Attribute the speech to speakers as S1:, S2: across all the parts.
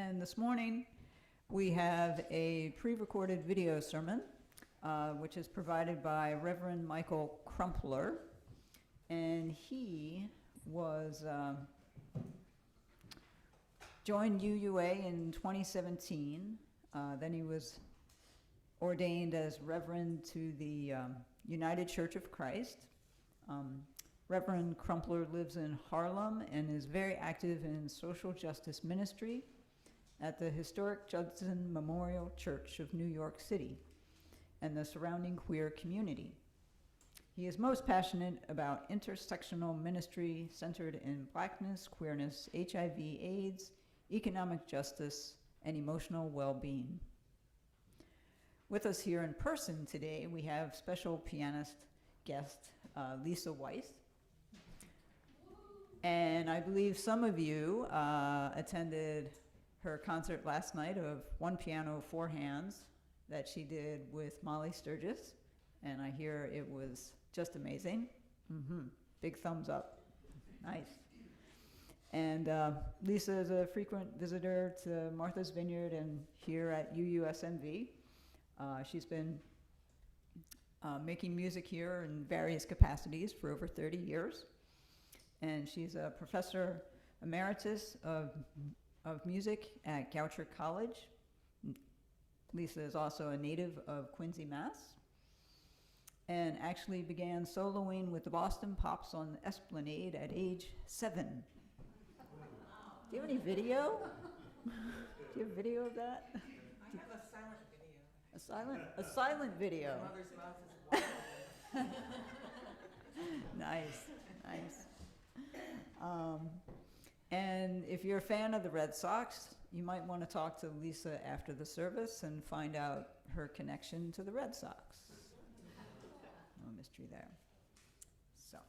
S1: And this morning we have a pre-recorded video sermon, which is provided by Reverend Michael Crumpler. And he was joined UUA in 2017. Then he was ordained as Reverend to the United Church of Christ. Reverend Crumpler lives in Harlem and is very active in social justice ministry at the historic Judson Memorial Church of New York City and the surrounding queer community. He is most passionate about intersectional ministry centered in Blackness, queerness, HIV, AIDS, economic justice, and emotional well-being. With us here in person today, we have special pianist guest Lisa Weiss. And I believe some of you attended her concert last night of One Piano, Four Hands that she did with Molly Sturgis. And I hear it was just amazing. Big thumbs up. Nice. And Lisa is a frequent visitor to Martha's Vineyard and here at UUSMV. She's been making music here in various capacities for over 30 years. And she's a professor emeritus of music at Goucher College. Lisa is also a native of Quincy, Mass. And actually began soloing with the Boston Pops on the Esplanade at age 7. Do you have any video? Do you have video of that?
S2: I have a silent video.
S1: A silent video.
S2: My mother's mouth is wide.
S1: Nice. And if you're a fan of the Red Sox, you might want to talk to Lisa after the service and find out her connection to the Red Sox. No mystery there. So,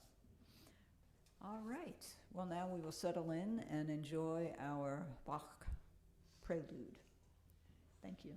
S1: all right. Well, now we will settle in and enjoy our Bach prelude. Thank you.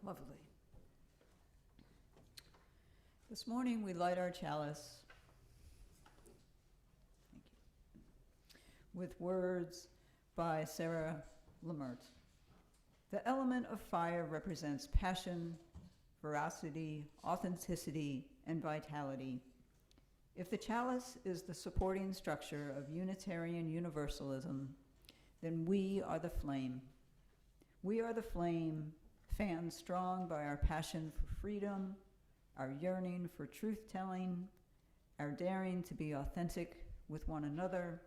S1: Lovely. This morning we light our chalice. Thank you. With words by Sarah Lamert. The element of fire represents passion, veracity, authenticity, and vitality. If the chalice is the supporting structure of Unitarian Universalism, then we are the flame. We are the flame, fanned strong by our passion for freedom, our yearning for truth-telling, our daring to be authentic with one another,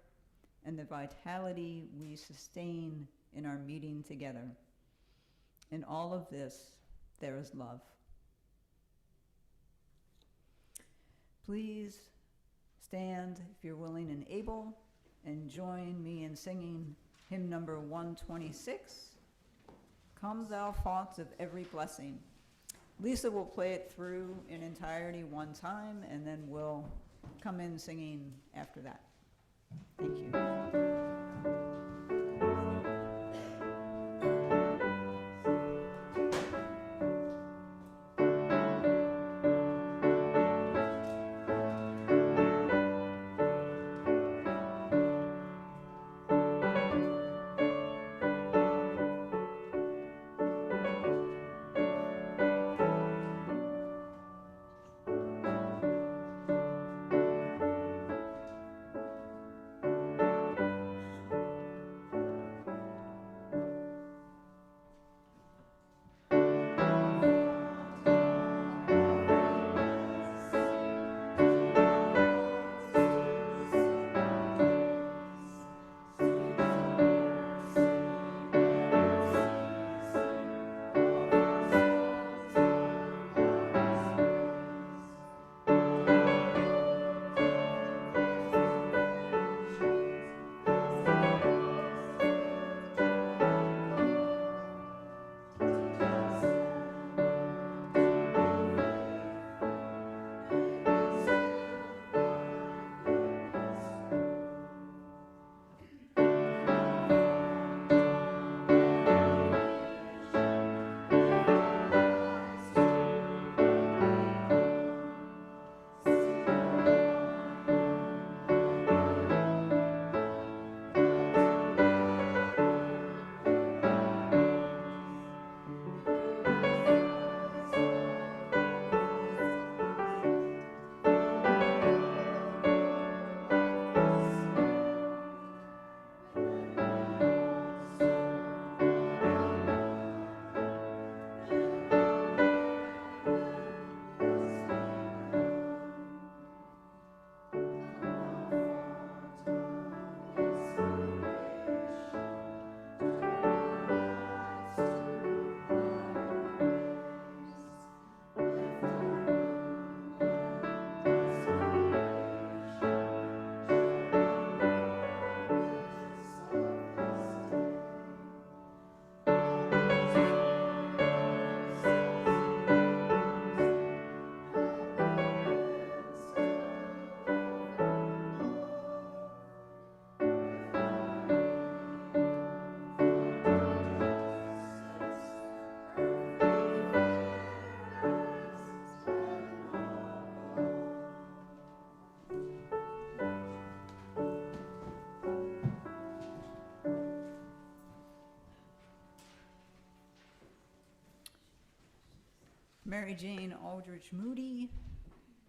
S1: and the vitality we sustain in our meeting together. In all of this, there is love. Please stand if you're willing and able, and join me in singing hymn number 126, Come Thou Fount of Every Blessing. Lisa will play it through in entirety one time, and then we'll come in singing after that. Thank you. Mary Jane Aldrich Moody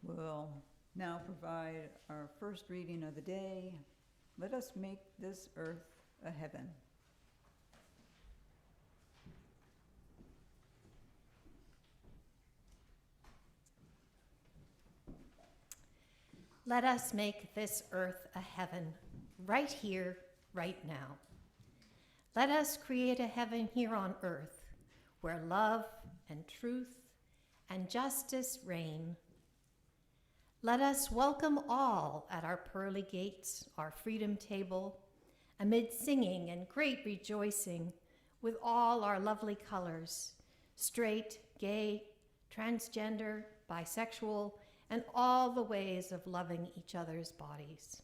S1: will now provide our first reading of the day. Let us make this earth a heaven.
S3: Let us make this earth a heaven, right here, right now. Let us create a heaven here on earth, where love and truth and justice reign. Let us welcome all at our pearly gates, our freedom table, amid singing and great rejoicing with all our lovely colors, straight, gay, transgender, bisexual, and all the ways of loving each other's bodies.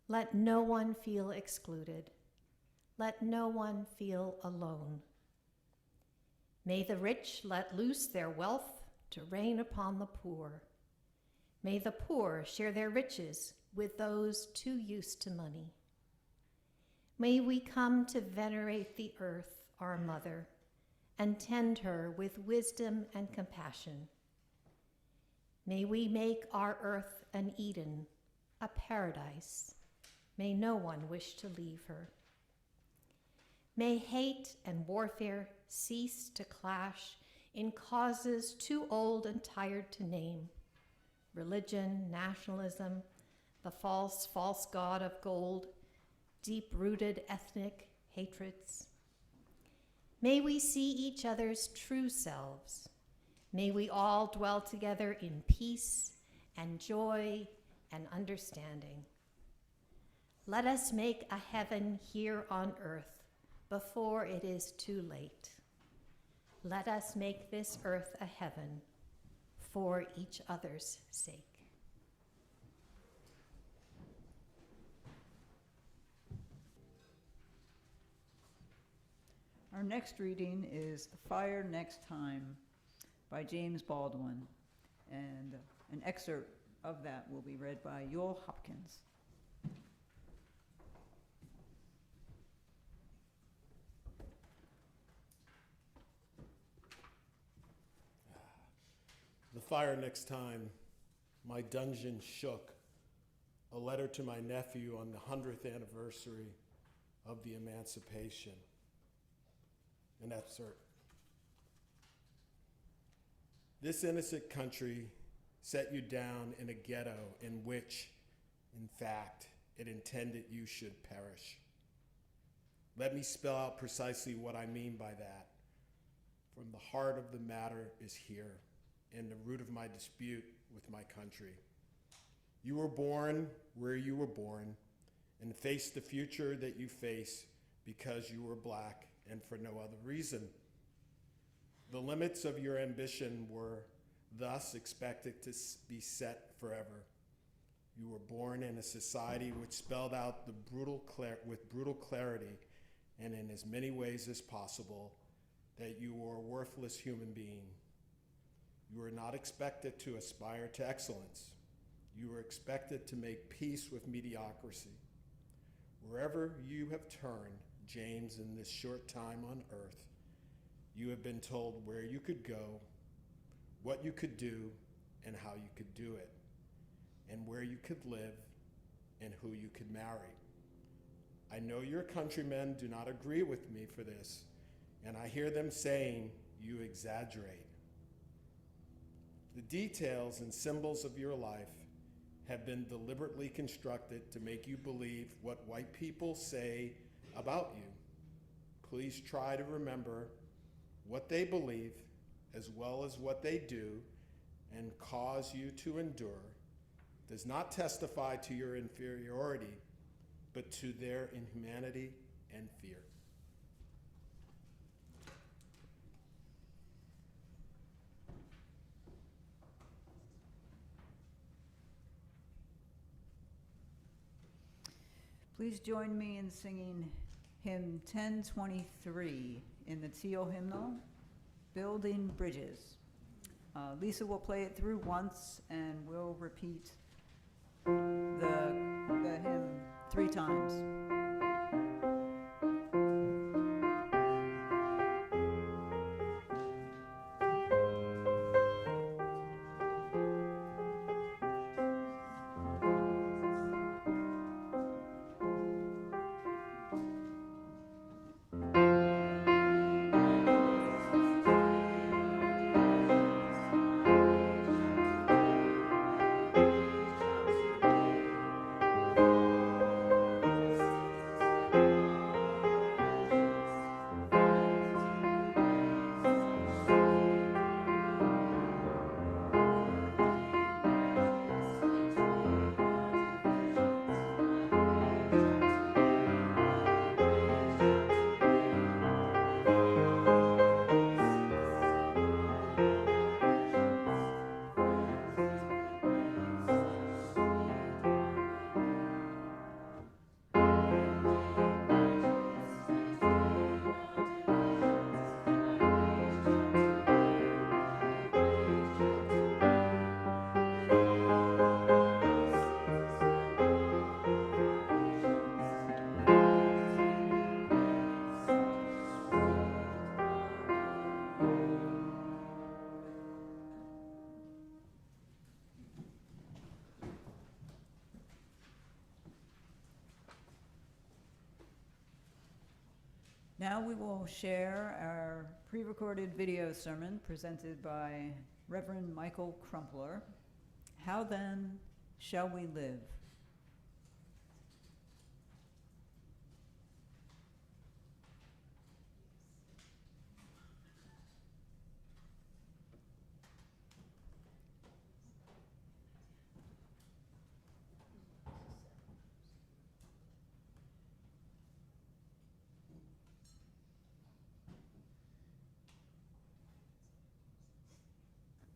S3: Let no one feel excluded. Let no one feel alone. May the rich let loose their wealth to rain upon the poor. May the poor share their riches with those too used to money. May we come to venerate the earth, our mother, and tend her with wisdom and compassion. May we make our earth an Eden, a paradise. May no one wish to leave her. May hate and warfare cease to clash in causes too old and tired to name. Religion, nationalism, the false god of gold, deep-rooted ethnic hatreds. May we see each other's true selves. May we all dwell together in peace and joy and understanding. Let us make a heaven here on earth before it is too late. Let us make this earth a heaven for each other's sake.
S1: Our next reading is The Fire Next Time by James Baldwin, and an excerpt of that will be read by Yule Hopkins.
S4: The fire next time, my dungeon shook. A letter to my nephew on the 100th anniversary of the emancipation. An excerpt. This innocent country set you down in a ghetto in which, in fact, it intended you should perish. Let me spell out precisely what I mean by that. From the heart of the matter is here, and the root of my dispute with my country. You were born where you were born, and faced the future that you face because you were black and for no other reason. The limits of your ambition were thus expected to be set forever. You were born in a society which spelled out with brutal clarity and in as many ways as possible that you were a worthless human being. You were not expected to aspire to excellence. You were expected to make peace with mediocrity. Wherever you have turned, James, in this short time on earth, you have been told where you could go, what you could do, and how you could do it, and where you could live, and who you could marry. I know your countrymen do not agree with me for this, and I hear them saying you exaggerate. The details and symbols of your life have been deliberately constructed to make you believe what white people say about you. Please try to remember what they believe as well as what they do and cause you to endure does not testify to your inferiority, but to their inhumanity and fear.
S1: Please join me in singing hymn 1023 in the Teal hymnal, Building Bridges. Lisa will play it through once and we'll repeat the hymn 3 times. Now we will share our pre-recorded video sermon presented by Reverend Michael Crumpler. How then shall we live?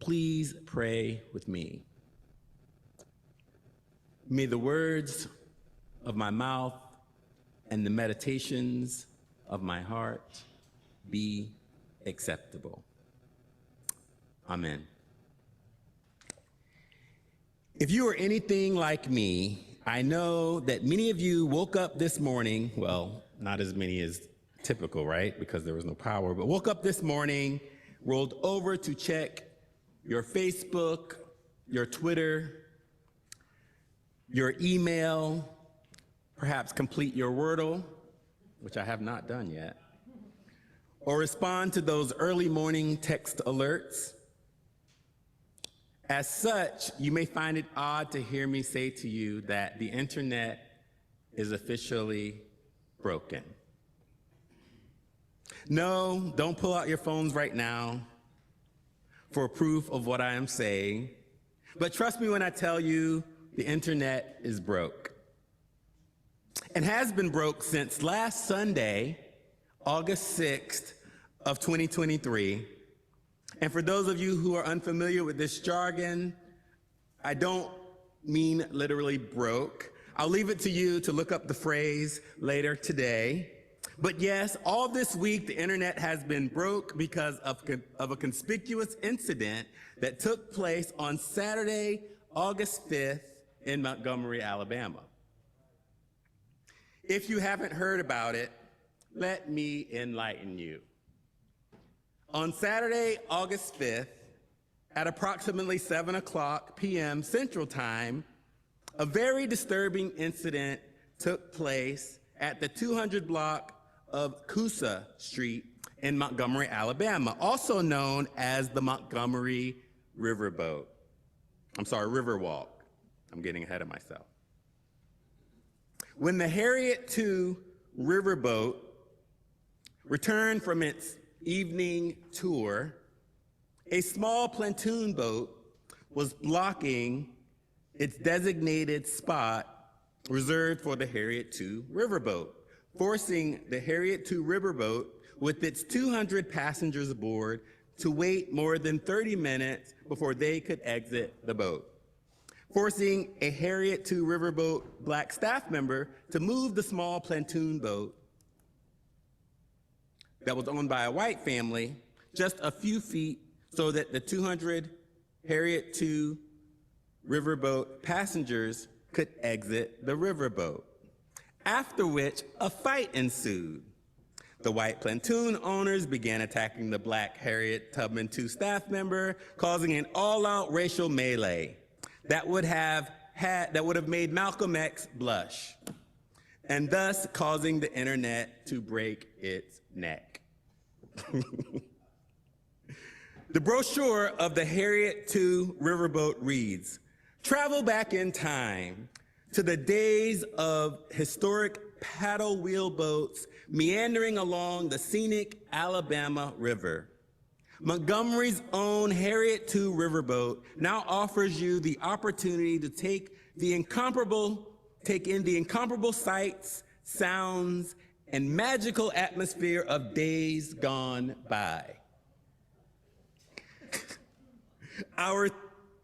S5: please pray with me. May the words of my mouth and the meditations of my heart be acceptable. Amen. If you are anything like me, I know that many of you woke up this morning, well, not as many as typical, right? Because there was no power, but woke up this morning, rolled over to check your Facebook, your Twitter, your email, perhaps complete your Wordle, which I have not done yet, or respond to those early morning text alerts. As such, you may find it odd to hear me say to you that the internet is officially broken. No, don't pull out your phones right now for proof of what I am saying, but trust me when I tell you the internet is broke and has been broke since last Sunday, August 6th of 2023. And for those of you who are unfamiliar with this jargon, I don't mean literally broke. I'll leave it to you to look up the phrase later today. But yes, all this week the internet has been broke because of a conspicuous incident that took place on Saturday, August 5th in Montgomery, Alabama. If you haven't heard about it, let me enlighten you. On Saturday, August 5th, at approximately 7:00 p.m. Central Time, a very disturbing incident took place at the 200 block of Coosa Street in Montgomery, Alabama, also known as the Montgomery Riverwalk. I'm getting ahead of myself. When the Harriet II riverboat returned from its evening tour, a small pontoon boat was blocking its designated spot reserved for the Harriet II riverboat, forcing the Harriet II riverboat with its 200 passengers aboard to wait more than 30 minutes before they could exit the boat, forcing a Harriet II riverboat black staff member to move the small pontoon boat that was owned by a white family just a few feet so that the 200 Harriet II riverboat passengers could exit the riverboat, after which a fight ensued. The white pontoon owners began attacking the black Harriet Tubman II staff member, causing an all-out racial melee that would have made Malcolm X blush, and thus causing the internet to break its neck. The brochure of the Harriet II riverboat reads, "Travel back in time to the days of historic paddle wheel boats meandering along the scenic Alabama River. Montgomery's own Harriet II riverboat now offers you the opportunity to take in the incomparable sights, sounds, and magical atmosphere of days gone by. Our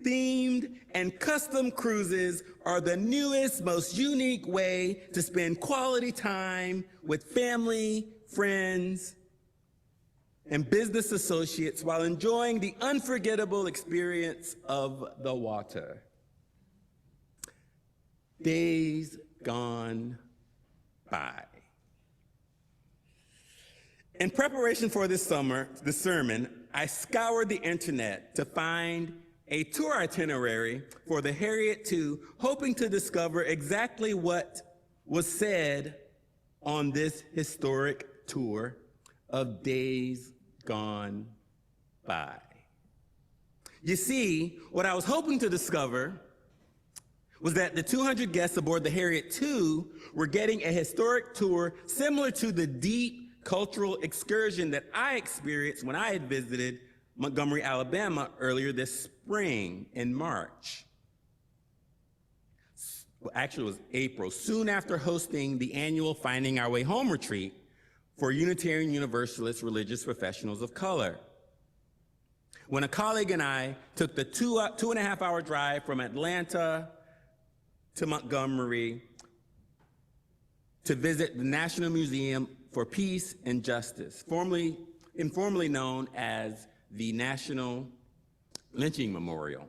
S5: themed and custom cruises are the newest, most unique way to spend quality time with family, friends, and business associates while enjoying the unforgettable experience of the water. Days gone by." In preparation for this sermon, I scoured the internet to find a tour itinerary for the Harriet II, hoping to discover exactly what was said on this historic tour of days gone by. You see, what I was hoping to discover was that the 200 guests aboard the Harriet II were getting a historic tour similar to the deep cultural excursion that I experienced when I had visited Montgomery, Alabama earlier this spring in March. Well, actually, it was April, soon after hosting the annual Finding Our Way Home retreat for Unitarian Universalist religious professionals of color. when a colleague and I took the 2.5 hour drive from Atlanta to Montgomery to visit the National Museum for Peace and Justice, informally known as the National Lynching Memorial.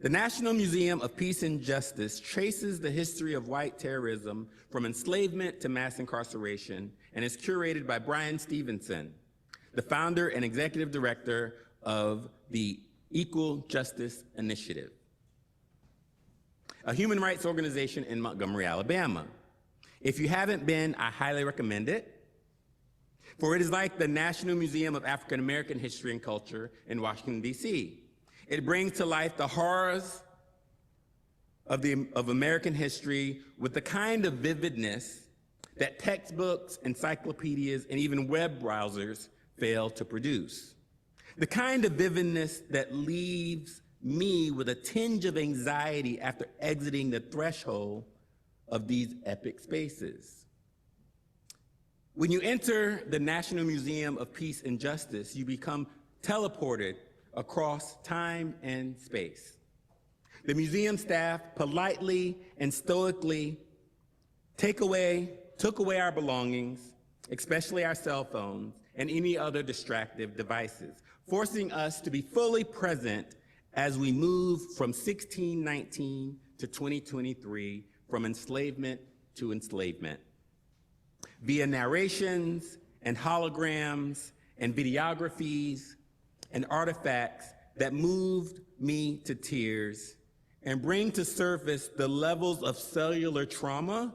S5: The National Museum of Peace and Justice traces the history of white terrorism from enslavement to mass incarceration and is curated by Brian Stevenson, the founder and executive director of the Equal Justice Initiative, a human rights organization in Montgomery, Alabama. If you haven't been, I highly recommend it, for it is like the National Museum of African American History and Culture in Washington, D.C. It brings to life the horrors of American history with the kind of vividness that textbooks, encyclopedias, and even web browsers fail to produce. The kind of vividness that leaves me with a tinge of anxiety after exiting the threshold of these epic spaces. When you enter the National Museum of Peace and Justice, you become teleported across time and space. The museum staff politely and stoically took away our belongings, especially our cell phones and any other distractive devices, forcing us to be fully present as we move from 1619 to 2023, from enslavement to enslavement. Via narrations and holograms and videographies and artifacts that moved me to tears and bring to surface the levels of cellular trauma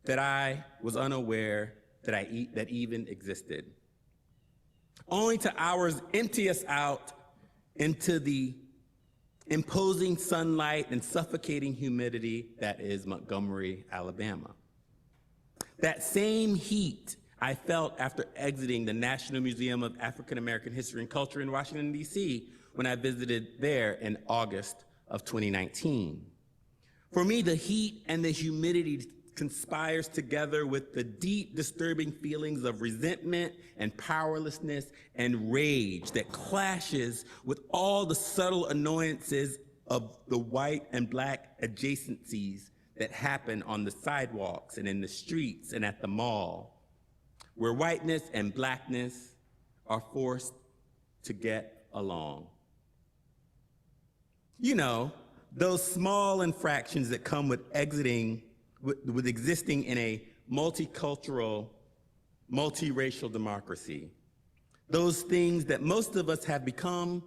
S5: that I was unaware that even existed. Only to hours empty us out into the imposing sunlight and suffocating humidity that is Montgomery, Alabama. That same heat I felt after exiting the National Museum of African American History and Culture in Washington, D.C., when I visited there in August of 2019. For me, the heat and the humidity conspires together with the deep, disturbing feelings of resentment and powerlessness and rage that clashes with all the subtle annoyances of the white and black adjacencies that happen on the sidewalks and in the streets and at the mall, where whiteness and blackness are forced to get along. You know, those small infractions that come with with existing in a multicultural, multiracial democracy. Those things that most of us have become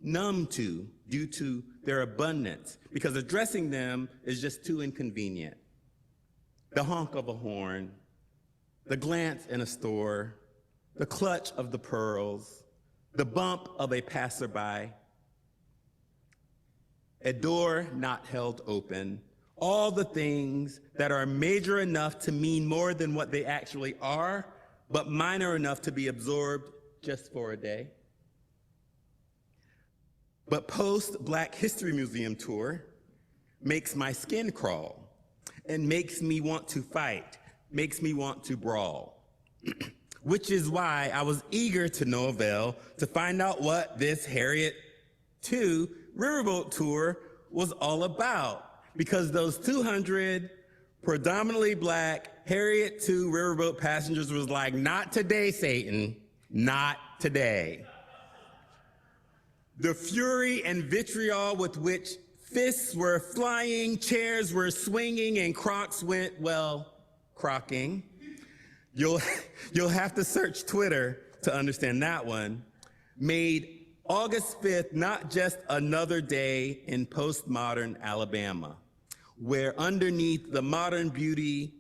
S5: numb to due to their abundance, because addressing them is just too inconvenient. The honk of a horn, the glance in a store, the clutch of the pearls, the bump of a passerby, a door not held open, all the things that are major enough to mean more than what they actually are, but minor enough to be absorbed just for a day. But post-Black History Museum tour makes my skin crawl and makes me want to fight, makes me want to brawl, which is why I was eager to no avail to find out what this Harriet II riverboat tour was all about. Because those 200 predominantly black Harriet II riverboat passengers was like, not today, Satan, not today. The fury and vitriol with which fists were flying, chairs were swinging, and Crocs went, well, crocking. You'll have to search Twitter to understand that one. Made August 5th not just another day in postmodern Alabama, where underneath the modern beauty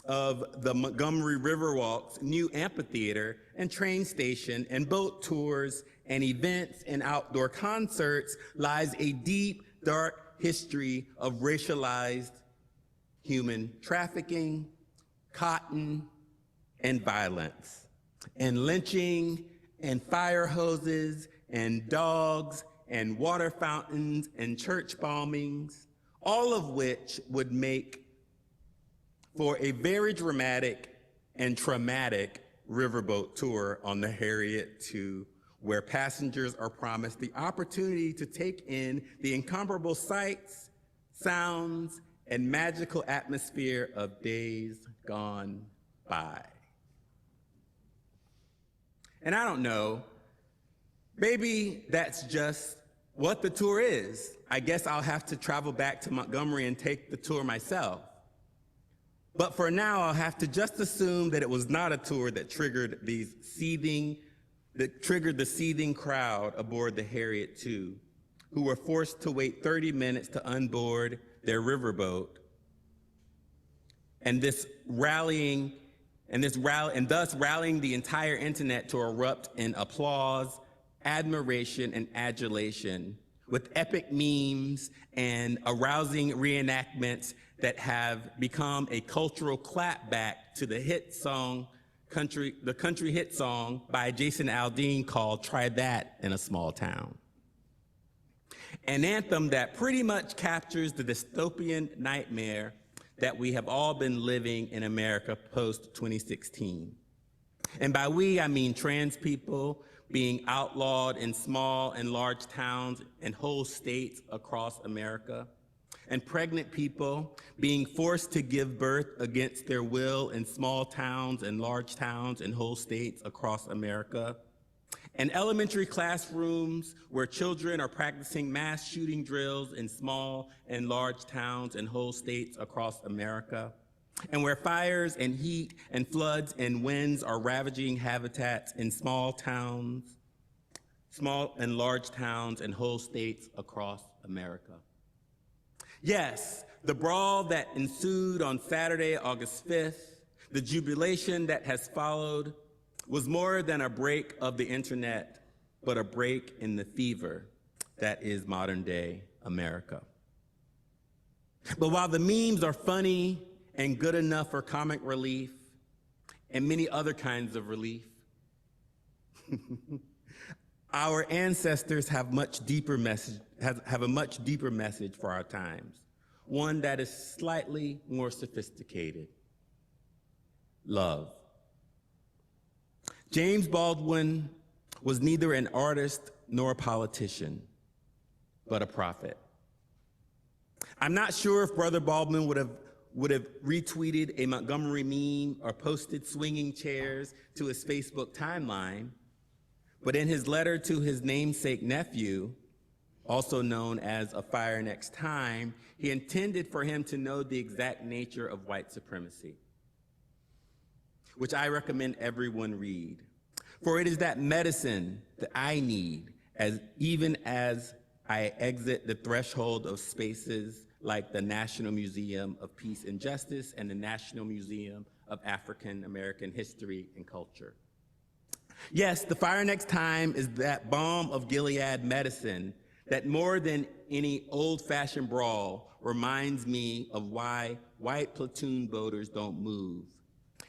S5: of the Montgomery Riverwalk's new amphitheater and train station and boat tours and events and outdoor concerts lies a deep, dark history of racialized human trafficking, cotton, and violence, and lynching, and fire hoses, and dogs, and water fountains, and church bombings, all of which would make for a very dramatic and traumatic riverboat tour on the Harriet II where passengers are promised the opportunity to take in the incomparable sights, sounds, and magical atmosphere of days gone by. And I don't know, maybe that's just what the tour is. I guess I'll have to travel back to Montgomery and take the tour myself. But for now, I'll have to just assume that it was not a tour that triggered the seething crowd aboard the Harriet II, who were forced to wait 30 minutes to unboard their riverboat, and thus rallying the entire internet to erupt in applause, admiration, and adulation, with epic memes and arousing reenactments that have become a cultural clapback to the country hit song by Jason Aldean called "Try That in a Small Town." An anthem that pretty much captures the dystopian nightmare that we have all been living in America post-2016. And by we, I mean trans people being outlawed in small and large towns and whole states across America, and pregnant people being forced to give birth against their will in small towns and large towns and whole states across America, and elementary classrooms where children are practicing mass shooting drills in small and large towns and whole states across America, and where fires and heat and floods and winds are ravaging habitats in small and large towns and whole states across America. Yes, the brawl that ensued on Saturday, August 5th, the jubilation that has followed, was more than a break of the internet, but a break in the fever that is modern-day America. But while the memes are funny and good enough for comic relief and many other kinds of relief, our ancestors have a much deeper message for our times, one that is slightly more sophisticated: love. James Baldwin was neither an artist nor a politician, but a prophet. I'm not sure if Brother Baldwin would have retweeted a Montgomery meme or posted swinging chairs to his Facebook timeline, but in his letter to his namesake nephew, also known as A Fire Next Time, he intended for him to know the exact nature of white supremacy, which I recommend everyone read. For it is that medicine that I need, even as I exit the threshold of spaces like the National Museum of Peace and Justice and the National Museum of African American History and Culture. Yes, The Fire Next Time is that balm of Gilead medicine that more than any old-fashioned brawl reminds me of why white platoon voters don't move,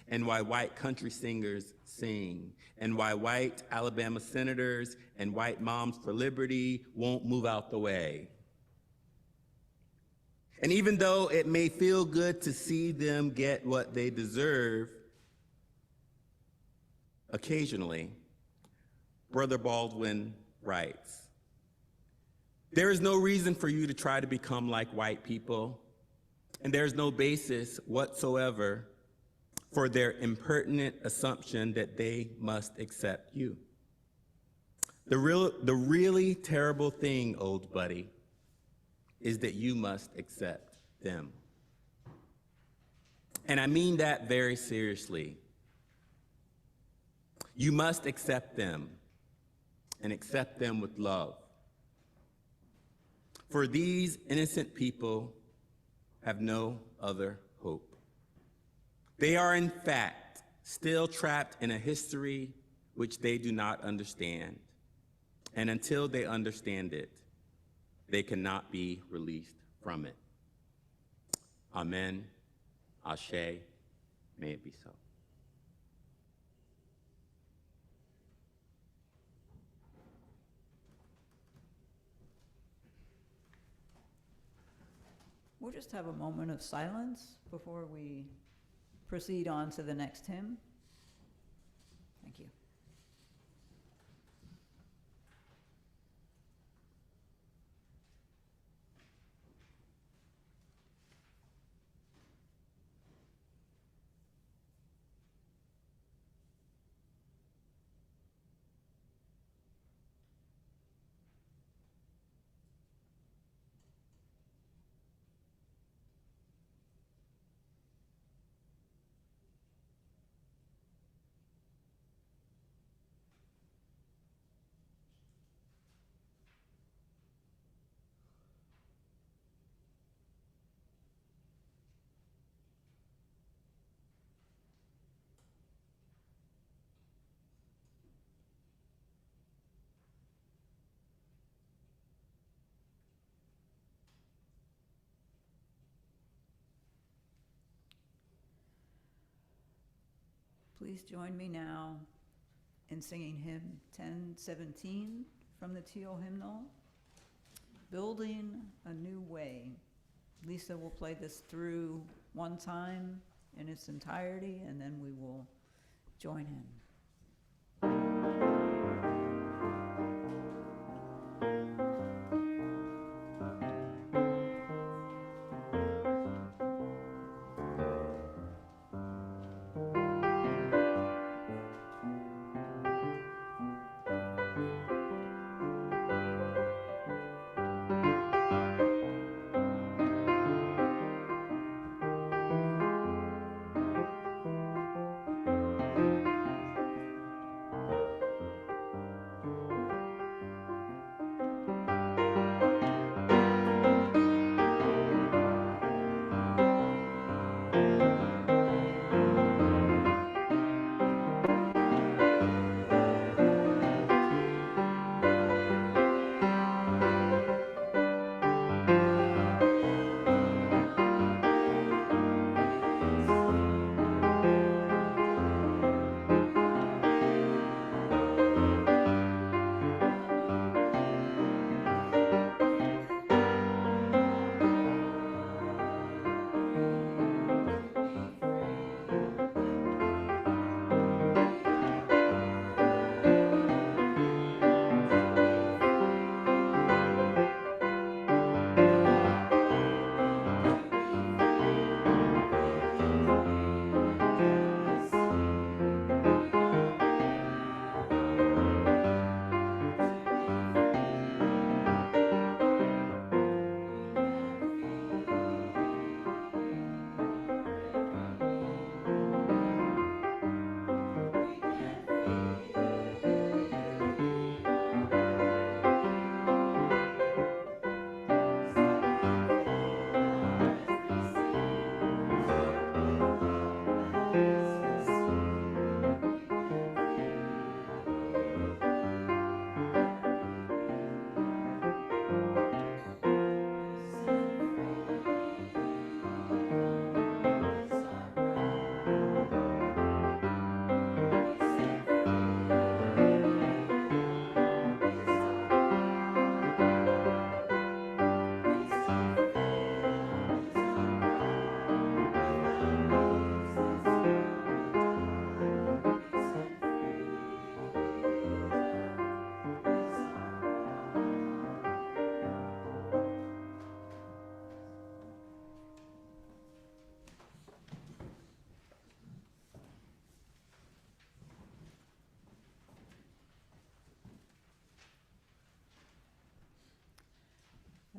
S5: and why white country singers sing, and why white Alabama senators and white Moms for Liberty won't move out the way. And even though it may feel good to see them get what they deserve, occasionally, Brother Baldwin writes, "There is no reason for you to try to become like white people, and there's no basis whatsoever for their impertinent assumption that they must accept you. The really terrible thing, old buddy, is that you must accept them." And I mean that very seriously. You must accept them, and accept them with love. For these innocent people have no other hope. They are, in fact, still trapped in a history which they do not understand. And until they understand it, they cannot be released from it. Amen. Ashe. May it be so.
S1: We'll just have a moment of silence before we proceed on to the next hymn. Thank you. Please join me now in singing hymn 1017 from the Teal hymnal, Building a New Way. Lisa will play this through one time in its entirety, and then we will join in.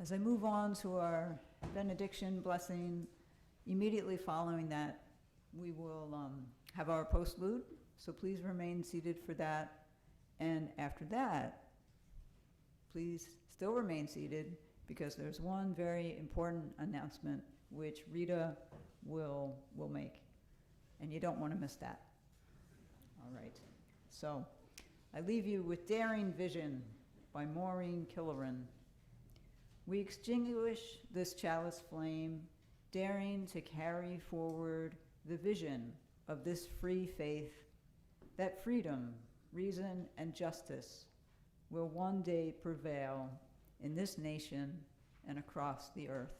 S1: As I move on to our benediction blessing, immediately following that, we will have our postlude, so please remain seated for that. And after that, please still remain seated, because there's one very important announcement which Rita will make, and you don't want to miss that. All right, so I leave you with Daring Vision by Maureen Killeran. We extinguish this chalice flame, daring to carry forward the vision of this free faith, that freedom, reason, and justice will one day prevail in this nation and across the earth.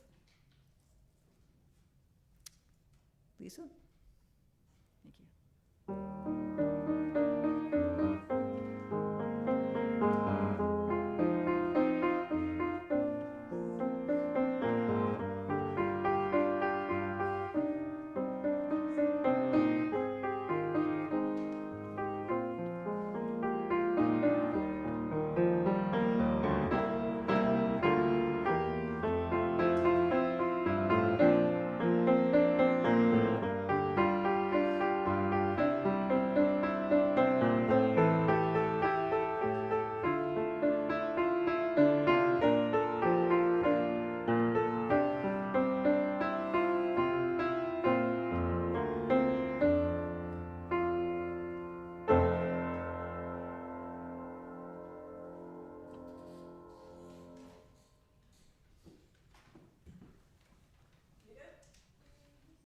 S1: Lisa?